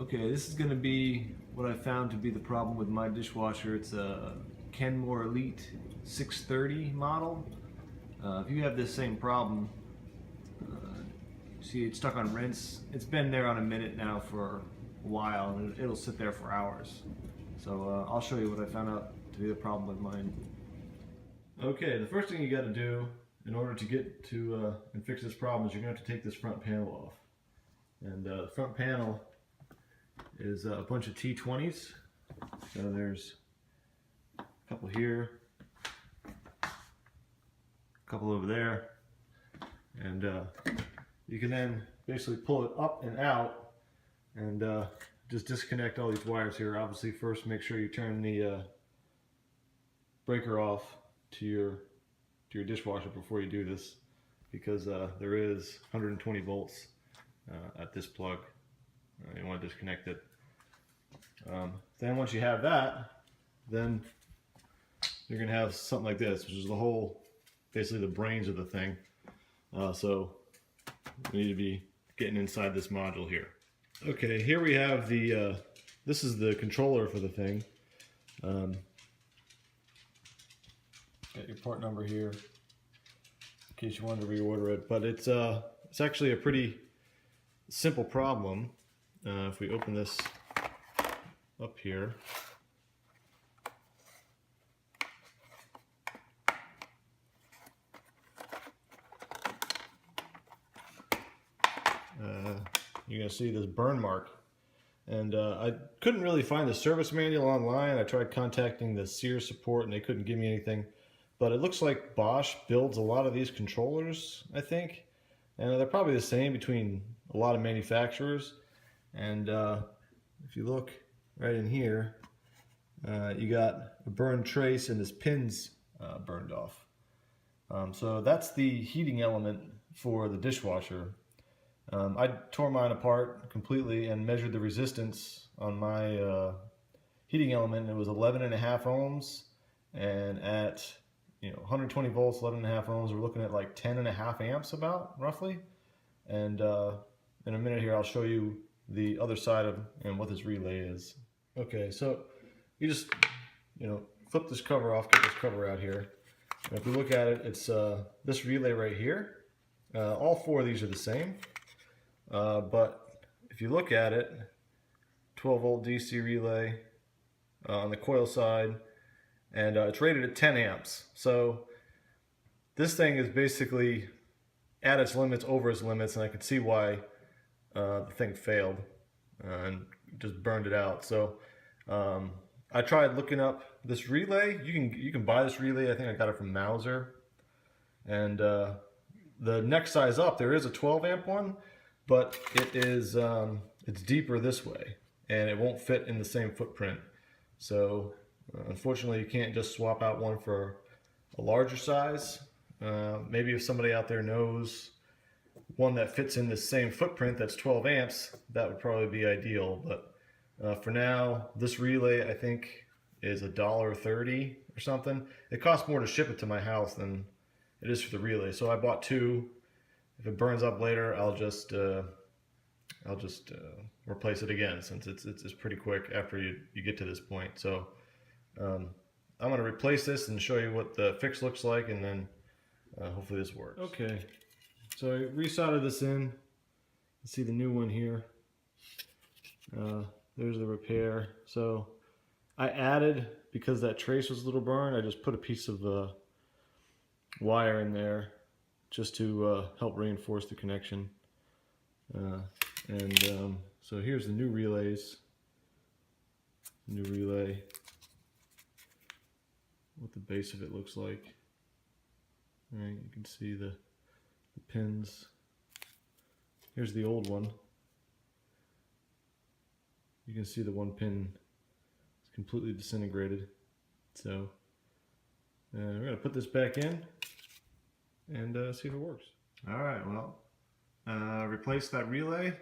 Okay, this is going to be what I found to be the problem with my dishwasher. It's a Kenmore Elite 630 model. If you have this same problem, see it's stuck on rinse. It's been there on a minute now for a while, and it'll sit there for hours. So I'll show you what I found out to be the problem with mine. Okay, the first thing you got to do in order to get to and fix this problem is you're going to have to take this front panel off. And the front panel is a bunch of T20s. So there's a couple here, a couple over there, and you can then basically pull it up and out and just disconnect all these wires here. Obviously, first make sure you turn the breaker off to your dishwasher before you do this, because there is 120 volts at this plug. You want to disconnect it. Then once you have that, then you're going to have something like this, which is the whole, basically the brains of the thing. So we need to be getting inside this module here. Okay, here we have the, this is the controller for the thing. Got your part number here, in case you wanted to reorder it. But it's actually a pretty simple problem. If we open this up here, you're going to see this burn mark. And I couldn't really find the service manual online. I tried contacting the Sears support and they couldn't give me anything. But it looks like Bosch builds a lot of these controllers, I think. And they're probably the same between a lot of manufacturers. And if you look right in here, you got a burned trace and this pin's burned off. So that's the heating element for the dishwasher. I tore mine apart completely and measured the resistance on my heating element. It was 11.5 ohms, and at 120 volts, 11.5 ohms, we're looking at like 10.5 amps about, roughly. And in a minute here, I'll show you the other side of and what this relay is. Okay, so you just flip this cover off, get this cover out here. And if we look at it, it's this relay right here. All four of these are the same, but if you look at it, 12 volt DC relay on the coil side, and it's rated at 10 amps. So this thing is basically at its limits, over its limits, and I could see why the thing failed and just burned it out. So I tried looking up this relay. You can buy this relay. I think I got it from Mauser. And the next size up, there is a 12 amp one, but it is it's deeper this way, and it won't fit in the same footprint. So unfortunately, you can't just swap out one for a larger size. Maybe if somebody out there knows one that fits in the same footprint that's 12 amps, that would probably be ideal. But for now, this relay I think is $1.30 or something. It costs more to ship it to my house than it is for the relay, so I bought two. If it burns up later, I'll just replace it again, since it's pretty quick after you get to this point. So I'm going to replace this and show you what the fix looks like, and then hopefully this works. Okay, so I resoldered this in. You see the new one here. There's the repair. So I added, because that trace was a little burned, I just put a piece of wire in there just to help reinforce the connection. So here's the new relays. New relay. What the base of it looks like. All right, you can see the pins. Here's the old one. You can see the one pin is completely disintegrated. So we're going to put this back in and see if it works. All right, well, replace that relay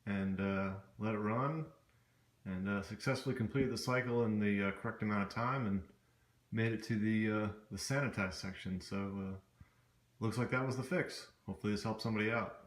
and let it run, and successfully completed the cycle in the correct amount of time and made it to the sanitize section. So looks like that was the fix. Hopefully this helps somebody out.